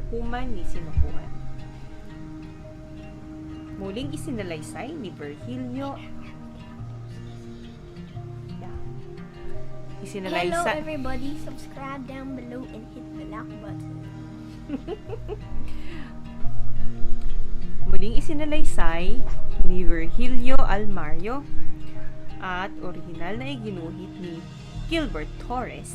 hukuman ni sinukuan. Muling isinalaysay ni Virgilio. Hello everybody, subscribe down below and hit the like button. Muling isinalaysay ni Virgilio Almario at orihinal na iginuhit ni Gilbert Torres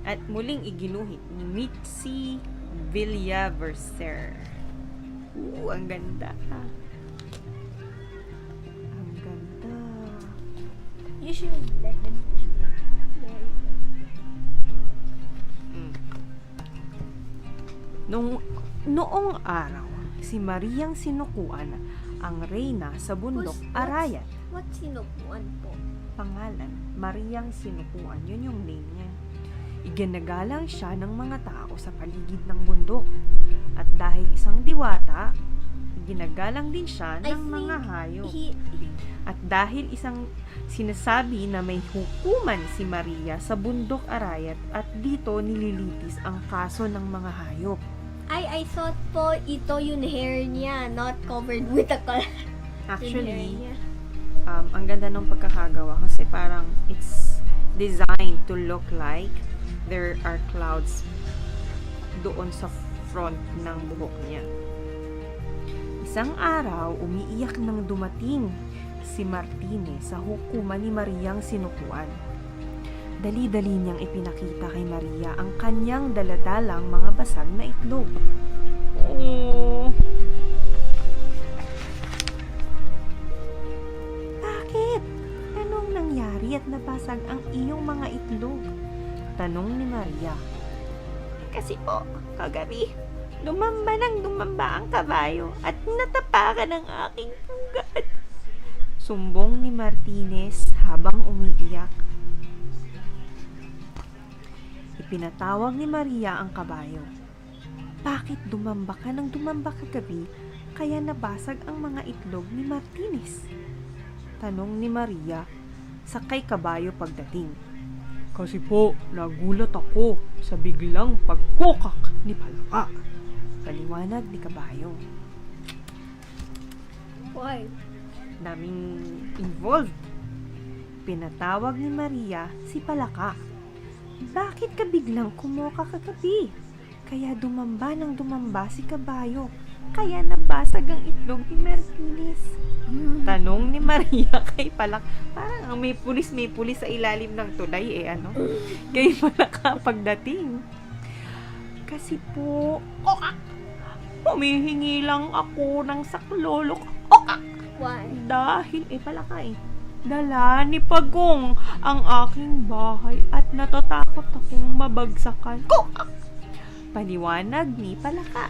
at muling iginuhit ni Mitzi Villaverser. Ang ganda. Ang ganda. You should let them Noong araw, si Mariang sinukuan ang reyna sa bundok Arayat. What sinukuan po? Pangalan, Mariang sinukuan. Yun yung name niya. Iginagalang siya ng mga tao sa paligid ng bundok. At dahil isang diwata, ginagalang din siya ng mga hayop. At dahil isang sinasabi na may hukuman si Maria sa bundok Arayat at dito nililitis ang kaso ng mga hayop. I thought po ito yung hair niya, not covered with a color. Actually, ang ganda ng pagkakagawa kasi parang it's designed to look like there are clouds doon sa front ng buhok niya. Isang araw, umiiyak nang dumating si Martinez sa hukuman ni Mariang sinukuan. Dali-dali niyang ipinakita kay Maria ang kanyang daladalang mga basag na itlog. Oh. Bakit? Anong nangyari at nabasag ang iyong mga itlog? Tanong ni Maria. Kasi po, kagabi, dumamba ang kabayo at natapakan ang aking pugad. Sumbong ni Martinez habang umiiyak. Ipinatawag ni Maria ang kabayo. Bakit dumamba kagabi kaya nabasag ang mga itlog ni Martinez? Tanong ni Maria sa kay kabayo pagdating. Kasi po, nagulat ako sa biglang pagkokak ni Palaka. Paliwanag ni kabayo. Why? Daming involved. Pinatawag ni Maria si Palaka. Bakit ka biglang kumoka kagabi? Kaya dumamba si kabayo. Kaya nabasag ang itlog ni Martinez. Tanong ni Maria kay Palaka. Parang may pulis sa ilalim ng tulay kay Palaka pagdating. Kasi po, humihingi lang ako ng saklolo. Why? Dahil Palaka dala ni Pagong ang aking bahay at natatakot akong mabagsakan. Paliwanag ni Palaka.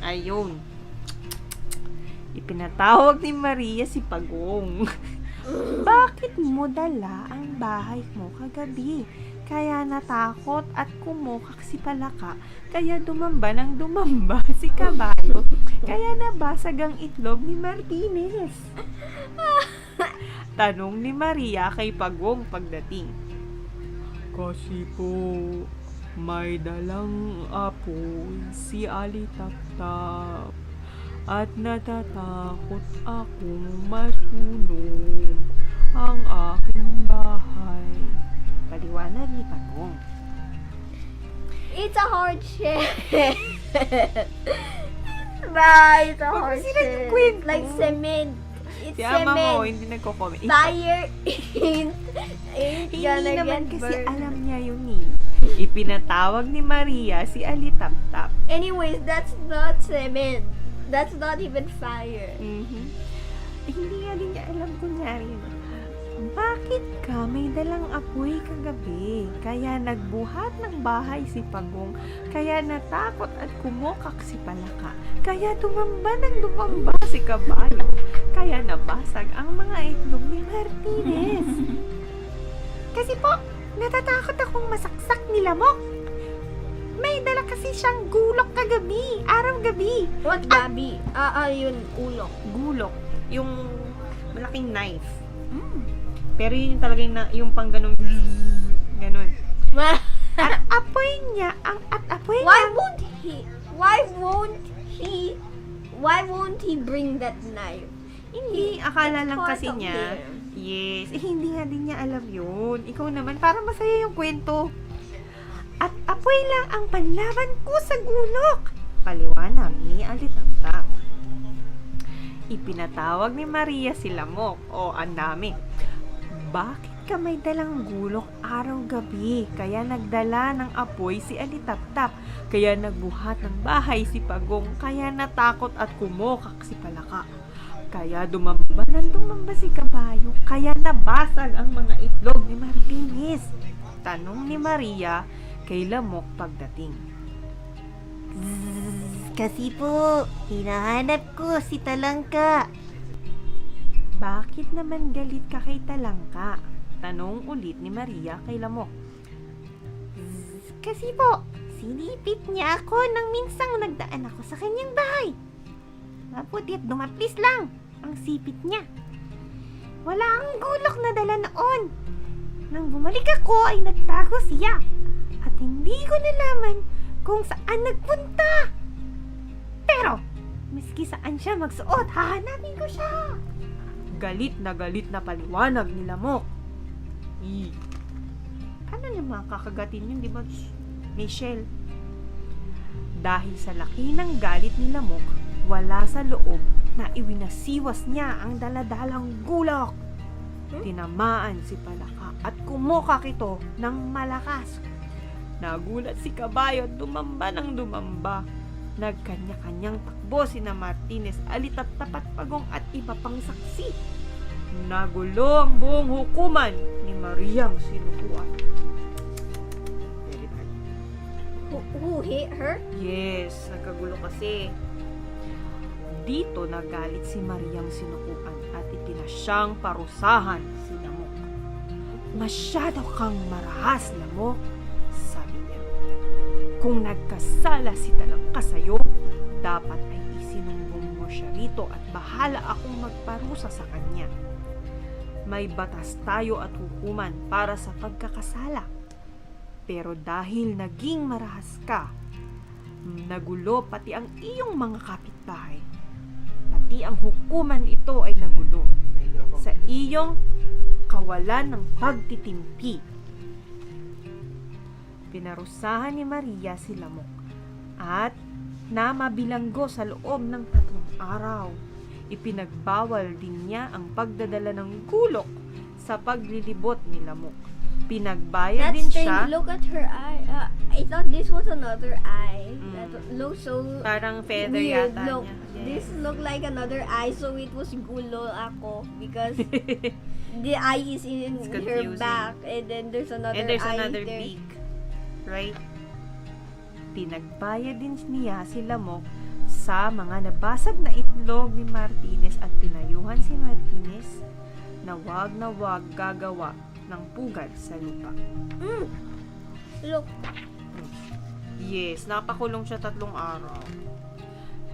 Ayun. Ipinatawag ni Maria si Pagong. Bakit mo dala ang bahay mo kagabi? Kaya natakot at kumukak si Palaka. Kaya dumamba si kabayo. Kaya nabasag ang itlog ni Martinez. Tanong ni Maria kay Pagong pagdating. Kasi po, may dalang apoy si Alitaptap at natatakot akong masunog ang aking bahay. Paliwanag ni Pagong. It's a hard shell. It's a hard shell. Like cement. It's Si ama cement. mo, hindi nagko-comment. Fire ain't Hindi gonna naman get kasi burned. alam niya yun Ipinatawag ni Maria si Alitaptap. Anyways, that's not cement. That's not even fire. Hindi nga din niya alam kunyari. Bakit ka may dalang apoy kagabi? Kaya nagbuhat ng bahay si Pagong. Kaya natakot at kumukak si Palaka. Kaya dumamba si kabayo. Kaya nabasag ang mga itlog ni Martinez. Kasi po, natatakot akong masaksak ni Lamok. May dala kasi siyang gulok kagabi, araw-gabi. What gabi? Yun, ulok. Gulok, yung malaking knife. Pero yun talaga yung pang ganun. At apoy niya, Why would he? Why won't he bring that knife? Hindi, akala It's lang part kasi of niya. him. Yes, hindi nga din niya alam yun. Ikaw naman, para masaya yung kwento. At apoy lang ang panlaban ko sa gulok. Paliwanag ni Alitaptap. Ipinatawag ni Maria si Lamok. O, ang dami. Bakit ka may dalang gulok araw-gabi? Kaya nagdala ng apoy si Alitaptap. Kaya nagbuhat ng bahay si Pagong. Kaya natakot at kumokak si Palaka. Kaya dumamba si Kabayo. Kaya nabasag ang mga itlog ni Martínez. Tanong ni Maria kay Lamok pagdating. Kasi po, hinahanap ko si Talangka. Bakit naman galit ka kay Talangka? Tanong ulit ni Maria kay Lamok. Kasi po, sinipit niya ako nang minsang nagdaan ako sa kanyang bahay. Maputi't dumaplis lang ang sipit niya. Wala ang gulok na dala noon. Nang bumalik ako ay nagtago siya. At hindi ko nalaman kung saan nagpunta. Pero, miski saan siya magsuot, hahanapin ko siya. Galit na paliwanag ni Lamok. Paano niya makakagatin yun, di ba, Michelle? Dahil sa laki ng galit ni Lamok, wala sa loob na iwinasiwas niya ang daladalang gulok. Tinamaan si Palaka at kumukak ito ng malakas. Nagulat si Kabayo at dumamba ng dumamba. Nagkanya-kanyang takbo sina Martínez, Alitaptap at Pagong at iba pang saksi. Nagulo ang buong hukuman ni Mariang sinukuan. Very bad. Who hit her? Yes, nagkagulo kasi. Dito nagalit si Mariang sinukuan at ipinasyang parusahan si Lamok. Masyado kang marahas, Lamok, sabi niya. Kung nagkasala si Talangka sa'yo, dapat ay isinumbong mo siya rito at bahala akong magparusa sa kanya. May batas tayo at hukuman para sa pagkakasala. Pero dahil naging marahas ka, nagulo pati ang iyong mga kapitbahay. Pati ang hukuman ito ay nagulo sa iyong kawalan ng pagtitimpi. Pinarusahan ni Maria si Lamok at na mabilanggo sa loob ng 3 araw. Ipinagbawal din niya ang pagdadala ng gulok sa paglilibot ni Lamok. Pinagbayad That's din strange. siya. Look at her eye. I thought this was another eye. That looks so Parang feather weird. yata Look, niya. this looked like another eye, so it was gulo ako because the eye is in It's her confusing. back, and then there's another And there's eye another there. beak. Right? Pinagbayad din niya si Lamok sa mga nabasag na itlog ni Martínez at pinayuhan si Martínez na wag gagawa ng pugad sa lupa. Look, Yes, napakulong siya 3 araw.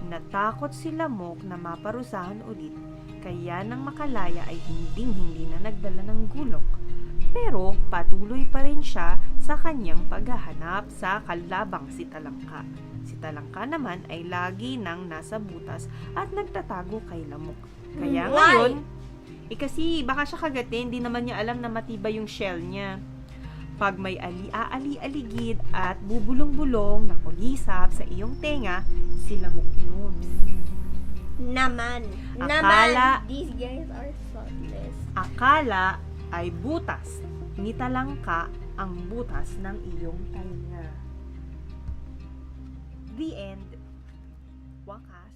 Natakot si Lamok na maparusahan ulit, kaya nang makalaya ay hindi na nagdala ng gulok. Pero patuloy pa rin siya sa kanyang paghahanap sa kalabang si Talangka. Si Talangka naman ay lagi nang nasa butas at nagtatago kay Lamok. Kaya Why? ngayon, kasi baka siya kagatin, di naman niya alam na matibay yung shell niya. Pag may aligid at bubulong-bulong na kulisap sa iyong tenga, si Lamok yun. naman. Akala- These guys are thoughtless. Akala ay butas, ni Talangka ang butas ng iyong tenga. The end. Wakas.